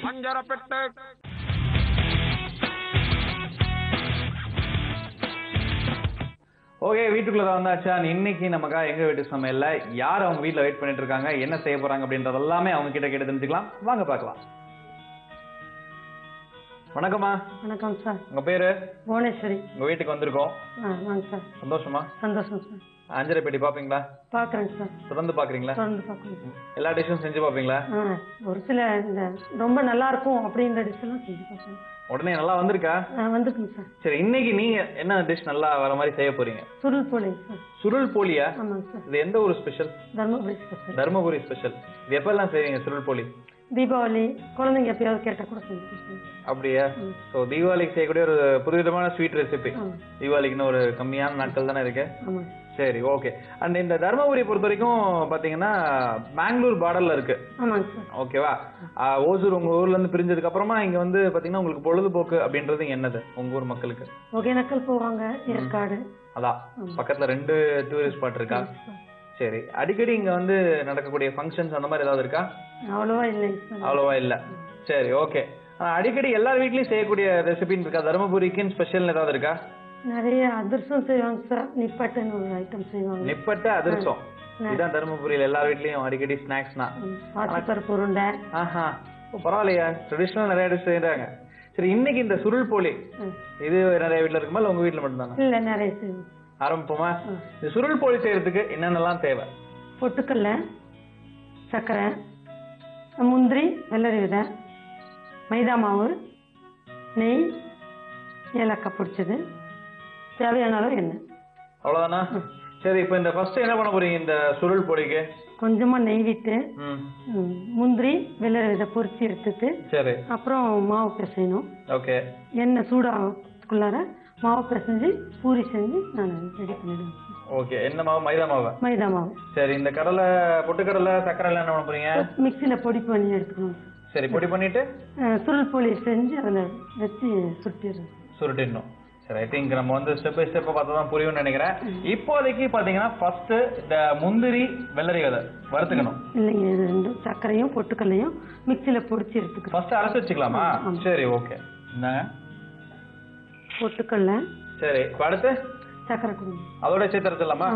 பஞ்சரப்பெட்டு okay, வீட்டுக்குள்ள வந்தாச்சா? இன்னைக்கு நமக்காக எங்க வீட்டு சமையல்ல யார் அவங்க வீட்டுல வெயிட் பண்ணிட்டு இருக்காங்க, என்ன செய்ய போறாங்க அப்படின்றது எல்லாமே அவங்க கிட்ட கேட்டு தெரிஞ்சுக்கலாம். வாங்க பார்க்கலாம். வணக்கம்மா. வணக்கம் சார். உங்க பேரு? புவனேஸ்வரி. உங்க வீட்டுக்கு வந்திருக்கோம். வாங்க சார். சந்தோஷமா? சந்தோஷம் சார். அஞ்சரை பெட்டி பாப்பீங்களா? பாக்குறேன் சார். தொடர்ந்து பாக்குறீங்களா? தொடர்ந்து பாக்குறேன். எல்லா டிஷ்ஷும் செஞ்சு பாப்பீங்களா? ஒரு சில இந்த ரொம்ப நல்லா இருக்கும் அப்படின்ற டிஷ் எல்லாம் செஞ்சு பார்ப்பேன். உடனே நல்லா வந்திருக்கா? வந்துருக்குங்க சார். சரி, இன்னைக்கு நீங்க என்ன டிஷ் நல்லா வர மாதிரி செய்ய போறீங்க? சுருள் போலி சார். சுருள் போலியா? ஆமாங்க சார். இது எந்த ஒரு special? Dharmapuri special. Dharmapuri special. இது எப்பெல்லாம் செய்வீங்க சுருள் போலி? தீபாவளி, குழந்தைங்க எப்பயாவது கேட்டா கூட செஞ்சு. அப்படியா? சோ தீபாவளிக்கு செய்யக்கூடிய ஒரு புதுவிதமான ஸ்வீட் ரெசிபி. தீபாவளிக்குன்னு ஒரு கம்மியான நாட்கள் தானே இருக்கு. சரி, ஓகே. அண்ட் இந்த தர்மபுரி பொறுத்த வரைக்கும் பாத்தீங்கன்னா பெங்களூர் பார்டர்ல இருக்கு. ஓகேவா? ஓசூர் உங்க ஊர்ல இருந்து பிரிஞ்சதுக்கு அப்புறமா இங்க வந்து பாத்தீங்கன்னா உங்களுக்கு பொழுதுபோக்கு அப்படின்றது என்னது உங்க ஊர் மக்களுக்கு? ஒகேனக்கல் போவாங்க, ஏற்காடு. அதான் பக்கத்துல 2 டூரிஸ்ட் ஸ்பாட் இருக்கா? சரி, அடிக்கடி இங்க வந்து நடக்கக்கூடிய ஃபங்க்ஷன்ஸ் அந்த மாதிரி ஏதாவது இருக்கா? அவ்வளவா இல்ல. சரி, ஓகே. அடிக்கடி எல்லார் வீட்லயும் செய்யக்கூடிய ரெசிபின்னு இருக்கா? தர்மபுரிக்குன்னு ஸ்பெஷல் ஏதாவது இருக்கா? நிறைய அதிர்சம் செய்வாங்க சார். நிப்பட்டுன்னு ஒரு ஐட்டம் செய்வாங்க. நிப்பட்டு அதிர்சம் இதான் தர்மபுரியில எல்லார் வீட்லயும் அடிக்கடி ஸ்நாக்ஸ்னா. பருப்பு உருண்டை. பரவாயில்லையா, ட்ரெடிஷனல் நிறைய டிஷ் செய்யறாங்க. சரி, இன்னைக்கு இந்த சுருள் போலி இது நிறைய வீட்டுல இருக்குமா இல்ல உங்க வீட்டுல மட்டும்தானா? இல்ல, நிறைய செய்வோம். ஆரம்பிப்போமா? இந்த சுருள் போலி செய்யறதுக்கு என்னென்னலாம் தேவை? பொட்டுக்கல்ல, சர்க்கரை, முந்திரி, வெள்ளரி விதை, மைதா மாவு, நெய், ஏலக்காய் பிடிச்சது, தேவையான அளவு எண்ணெய். அவ்வளவுதானா? சரி, இப்ப இந்த ஃபர்ஸ்ட் என்ன பண்ண போறீங்க இந்த சுருள் பொடிக்கு? கொஞ்சமா நெய் விட்டு முந்திரி வெள்ளரி விதை பொரிச்சு எடுத்துட்டு, சரி, அப்புறம் மாவு பிசையணும். ஓகே. எண்ணெய் சூடாக்குள்ளார மாவு பிசைஞ்சு பூரி செஞ்சு நான் ரெடி பண்ணிடுவேன். ஓகே. என்ன மாவு? மைதா மாவு. மைதா மாவு. சரி, இந்த கடலை, பொட்டுக்கடலை, சக்கரை எல்லாம் என்ன பண்ண போறீங்க? மிக்சியில பொடி பண்ணி எடுத்துக்கணும். சரி, பொடி பண்ணிட்டு சுருள் போலி செஞ்சு அதுல வச்சு சுருட்டிடணும். சரி, ஐ திங்க் நம்ம வந்து ஸ்டெப் பை ஸ்டெப்பா பார்த்தா தான் புரியும்னு நினைக்கிறேன். இப்போதைக்கு பாத்தீங்கன்னா ஃபர்ஸ்ட் இந்த முந்திரி வெள்ளரி விதை வறுத்துக்கணும். இல்லைங்க, இது ரெண்டும் சர்க்கரையும் பொட்டுக்கல்லையும் மிக்சியில பொடிச்சு எடுத்துக்கணும். ஃபர்ஸ்ட் அரைச்சு வச்சுக்கலாமா? சரி, ஓகே. என்னங்க? பொட்டுக்கல்ல. சரி, அடுத்து சர்க்கரை கொடுங்க. அதோட சேர்த்து அரைச்சிடலாமா?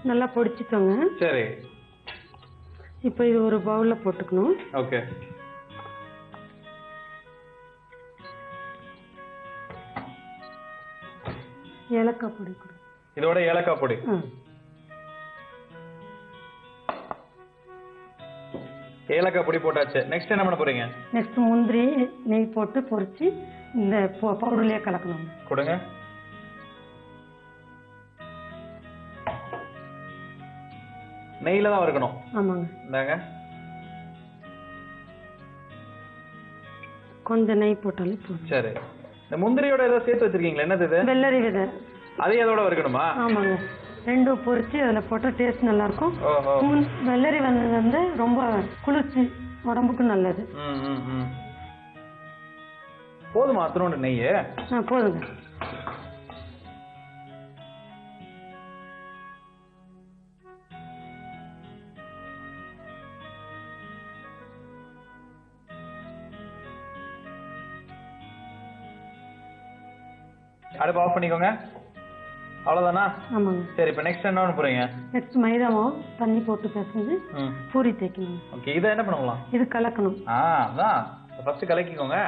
நல்லா பொடிச்சிட்டோங்க. சரி, இப்போ இது ஒரு பவுல்ல போட்டுக்கணும். ஓகே. ஏலக்காய் பொடி கொடு. இதோட ஏலக்காய் பொடி. ஏலக்காய் பொடி போட்டாச்சு. நெக்ஸ்ட் என்ன பண்ண போறீங்க? நெக்ஸ்ட் முந்திரி நெய் போட்டு பொரிச்சு இந்த பவுடர்லயே கலக்கணும். கொடுங்க. நெய்ல தான் வறுக்கணும். ஆமாங்க. இந்தாங்க. கொஞ்சம் நெய் போட்டாலே போதும். சரி, இந்த முந்திரியோட ஏதோ சேர்த்து வச்சிருக்கீங்களா? என்னது இது? வெள்ளரி விதை. அதே அதோட வறுக்கணுமா? ஆமாங்க. ரெண்டும் பொரிச்சு அதுல போட்டா டேஸ்ட் நல்லா இருக்கும். வெள்ளரி வந்து ரொம்ப குளிர்ச்சி, உடம்புக்கு நல்லது. போதுமா அத்தனோட நெய்? போதுங்க. அடுப்பு ஆஃப் பண்ணிக்கோங்க. அவ்வளவுதானா? ஆமாங்க. சரி, இப்ப நெக்ஸ்ட் என்ன பண்ண போறீங்க? நெக்ஸ்ட் மைதா மாவு தண்ணி போட்டு பிசைஞ்சு பூரி தேய்க்கணும். ஓகே. இத என்ன பண்ணலாம்? இது கலக்கணும். அதான் ஃபர்ஸ்ட் கலக்கிக்கோங்க.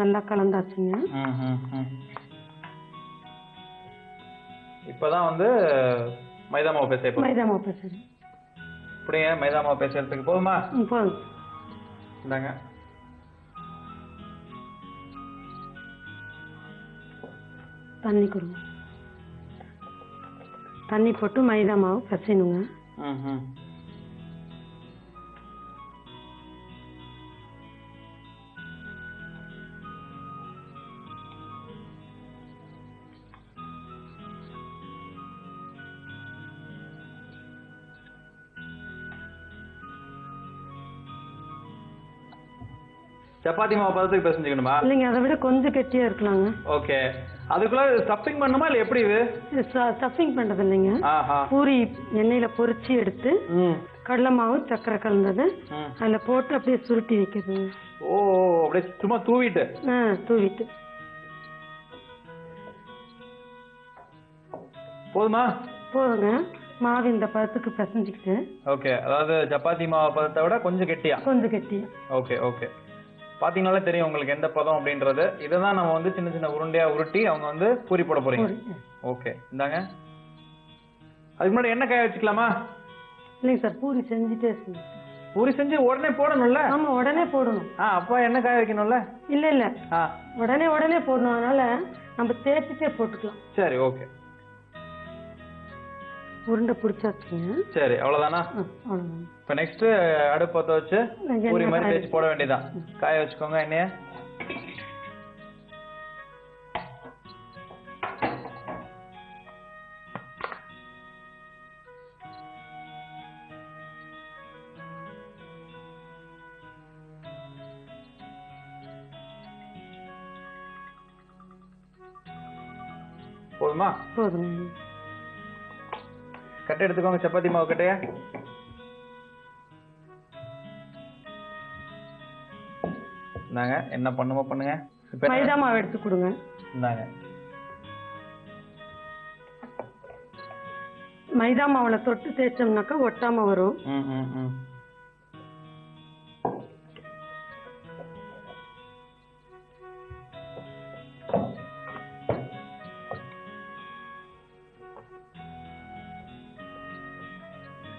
நல்லா கலந்தாச்சுங்க. இப்பதான் வந்து மைதா மாவு பேச மைதா மாவு பேசுறேன். இப்படியே மைதா மாவு பேசுறதுக்கு போதுமா? போதும். இந்தாங்க. தண்ணி கொடுங்க. தண்ணி போட்டு மைதா மாவு பிசையணுங்க. சப்பாத்தி மாவு பதத்துக்கு பிசைஞ்சுக்கணுமா? இல்லைங்க, அதை விட கொஞ்சம் கெட்டியா இருக்கலாங்க. ஓகே. அதுக்குள்ள ஸ்டஃபிங் பண்ணுமா இல்ல எப்படி இது? ஸ்டஃபிங் பண்றது இல்லைங்க. பூரி எண்ணெயில பொரிச்சு எடுத்து கடலை மாவு சக்கரை கலந்தது அதுல போட்டு அப்படியே சுருட்டி வைக்கிறது. ஓ, அப்படியே சும்மா தூவிட்டு தூவிட்டு போதுமா? போதுங்க. மாவு இந்த பதத்துக்கு பிசைஞ்சுக்கிட்டு. ஓகே, அதாவது சப்பாத்தி மாவு பதத்தை விட கொஞ்சம் கெட்டியா? கொஞ்சம் கெட்டியா. Okay okay. பாத்தீங்கன்னாலே தெரியும் உங்களுக்கு எந்த பதம் அப்படின்றது. இதான் நம்ம வந்து சின்ன சின்ன உருண்டையா உருட்டி அவங்க வந்து பூரி போட போறீங்க. ஓகே, இந்தாங்க. அதுக்கு முன்னாடி எண்ணெய் காய வச்சுக்கலாமா? இல்லைங்க சார், பூரி செஞ்சுட்டே. பூரி செஞ்சு உடனே போடணும்ல? ஆமா, உடனே போடணும். அப்பா எண்ணெய் காய வைக்கணும்ல? இல்ல இல்ல, உடனே போடணும். அதனால நம்ம தேய்ச்சிட்டே போட்டுக்கலாம். சரி, ஓகே. உருண்டை பிடிச்சாச்சுங்க. சரி, அவ்வளவுதானா? இப்ப நெக்ஸ்ட் அடுப்பு பத்த வச்சு பூரி மாதிரி தேய்ச்சி போட வேண்டியதான். காய வச்சுக்கோங்க எண்ணெய. போதுமா? போதும். கட்டை எடுத்துக்கோங்க, சப்பாத்தி மாவு கட்டைய. இந்தாங்க, என்ன பண்ணுமோ பண்ணுங்க. மைதா மாவு எடுத்து கொடுங்க. இந்தாங்க. மைதா மாவுல தொட்டு தேய்ச்சோம்னாக்கா ஒட்டாம வரும்.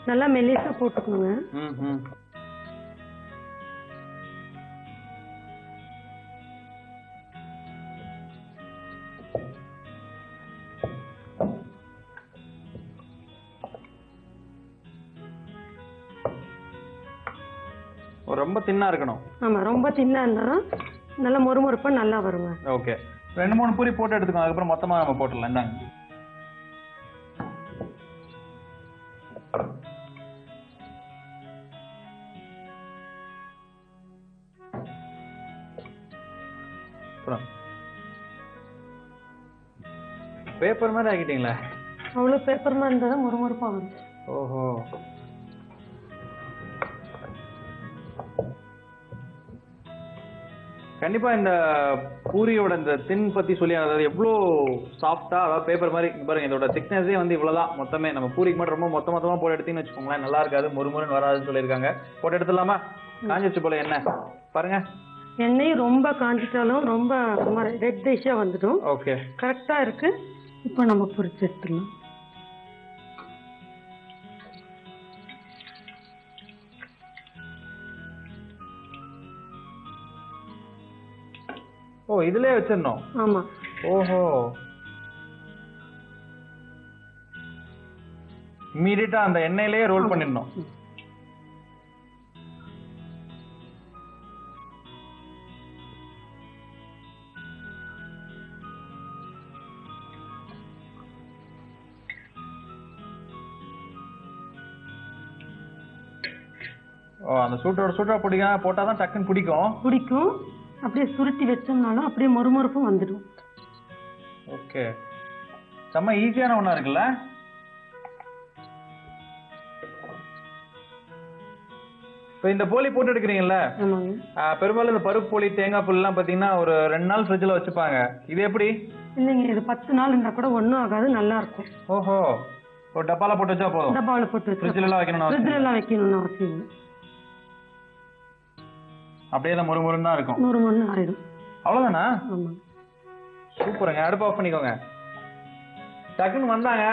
நல்லா மெல்லிசா போட்டுக்கோங்க. ரொம்ப தின்னா இருக்கணும். ஆமா, ரொம்ப தின்னா இருந்தா நல்ல மொறுமொறுப்பா நல்லா வருங்க. ஓகே, 2-3 பூரி போட்டு எடுத்துக்கோங்க. அதுக்கப்புறம் மொத்தமா நம்ம போட்டுடலாம். இந்தாங்க. பேப்பர் மாதிரி ஆக்கிட்டீங்களா? அவ்வளவு பேப்பர் மாதிரி இருந்தா தான் மொறுமொறுப்பா வரும். ஓஹோ, கண்டிப்பா இந்த பூரியோட இந்த தின் பத்தி சொல்லி, அதாவது எவ்வளோ சாஃப்டா, அதாவது பேப்பர் மாதிரி பாருங்க. இதோட திக்னஸே வந்து இவ்வளவுதான் மொத்தமே. நம்ம பூரிக்கு மட்டும் ரொம்ப மொத்தமா போட்டு எடுத்தீங்கன்னு வச்சுக்கோங்களேன், நல்லா இருக்காது, மொறுமொறுன்னு வராதுன்னு சொல்லியிருக்காங்க. போட்டு எடுத்துடலாமா? காஞ்சிச்சு போல எண்ணெய் பாருங்க. எண்ணெய் ரொம்ப காஞ்சிட்டாலும் ரொம்ப ரெட் டிஷ்ஷா வந்துடும். ஓகே, கரெக்டா இருக்கு. இப்போ நம்ம பொரிச்சு எடுத்துடலாம். ஓ, இதுலயே வச்சிரணும்? ஆமா. ஓஹோ, இம்மீடியட்டா அந்த எண்ணெயிலேயே ரோல் பண்ணிடணும். ஓ, அந்த சூட்டோட பிடிக்கும். போட்டாதான் டக்குன்னு பிடிக்கும். அப்படியே சுருட்டி வச்சோம்னாலும் அப்படியே மொறுமொறுப்பும் வந்துடும். ஓகே, செம்ம ஈஸியான ஒண்ணா இருக்குல்ல? இப்ப இந்த போலி போட்டு எடுக்கிறீங்கல்ல, பெரும்பாலும் இந்த பருப்பு போலி, தேங்காய் புல் எல்லாம் பாத்தீங்கன்னா ஒரு 2 நாள் ஃப்ரிட்ஜ்ல வச்சுப்பாங்க. இது எப்படி? இல்லைங்க, இது 10 நாள் இருந்தா கூட ஒண்ணும் ஆகாது, நல்லா இருக்கும். ஓஹோ, ஒரு டப்பால போட்டு வச்சா போதும்? டப்பால போட்டு வச்சா. ஃப்ரிட்ஜ்ல எல்லாம் வைக்கணும்னு அவசியம் இல்லை. அப்படியே தான் மொறுமொறுன்னு தான் இருக்கும். மொறுமொறுன்னு ஆயிடும். அவ்வளவுதானா? சூப்பருங்க. அடுப்பு ஆஃப் பண்ணிக்கோங்க. டக்குன்னு வந்தாங்க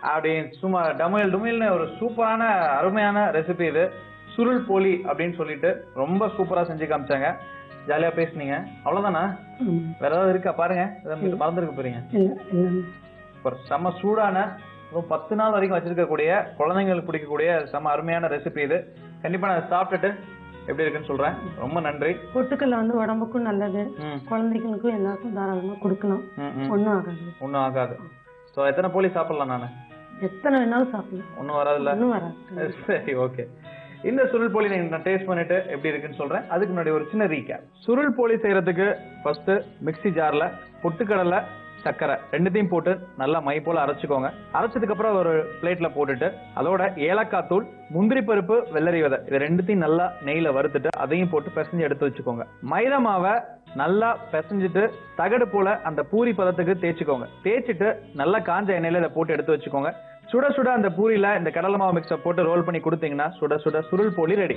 அப்படி சும்மா டமுல்னு ஒரு சூப்பரான அருமையான ரெசிபி இது. சுருள் போலி அப்படின்னு சொல்லிட்டு ரொம்ப சூப்பரா செஞ்சு காமிச்சாங்க. ஜாலியா பேசுனீங்க. அவ்வளவுதானா? வேற ஏதாவது இருக்கா பாருங்க, மறந்துருக்க போறீங்க. செம்ம சூடான 10 நாள் வரைக்கும் வச்சிருக்கக்கூடிய, குழந்தைங்களுக்கு பிடிக்கக்கூடிய செம்ம அருமையான ரெசிபி இது. கண்டிப்பா நான் சாப்பிட்டுட்டு எப்படி இருக்குன்னு சொல்றேன். ரொம்ப நன்றி. பொட்டுக்கல்ல வந்து உடம்புக்கும் நல்லது, குழந்தைகளுக்கும் எல்லாருக்கும் தாராளமா கொடுக்கலாம். ஒன்னும் ஆகாது. சோ எத்தனை போலி சாப்பிடலாம்? நானு எத்தனை வேணாலும் சாப்பிடலாம். ஒன்னும் வராதுல்ல? ஒன்னும் வராது. சரி, ஓகே. இந்த சுருள் போலி நான் டேஸ்ட் பண்ணிட்டு எப்படி இருக்குன்னு சொல்றேன். அதுக்கு முன்னாடி ஒரு சின்ன ரீகேப். சுருள் போலி செய்யறதுக்கு ஃபர்ஸ்ட் மிக்ஸி ஜார்ல பொட்டுக்கடலை, சர்க்கரை ரெண்டுத்தையும் போட்டு நல்லா மை போல அரைச்சுக்கோங்க. அரைச்சதுக்கு அப்புறம் ஒரு பிளேட்ல போட்டுட்டு அதோட ஏலக்காய் தூள், முந்திரி பருப்பு, வெள்ளரி விதை இது ரெண்டுத்தையும் நல்லா நெய்ல வறுத்துட்டு அதையும் போட்டு பிசைஞ்சு எடுத்து வச்சுக்கோங்க. மைதா மாவை நல்லா பிசைஞ்சிட்டு தகடு போல அந்த பூரி பதத்துக்கு தேய்ச்சிக்கோங்க. தேய்ச்சிட்டு நல்லா காஞ்ச எண்ணெயில இதை போட்டு எடுத்து வச்சுக்கோங்க. சுட சுட அந்த பூரியில இந்த கடலை மாவு மிக்ஸை போட்டு ரோல் பண்ணி கொடுத்தீங்கன்னா சுட சுட சுருள் போலி ரெடி.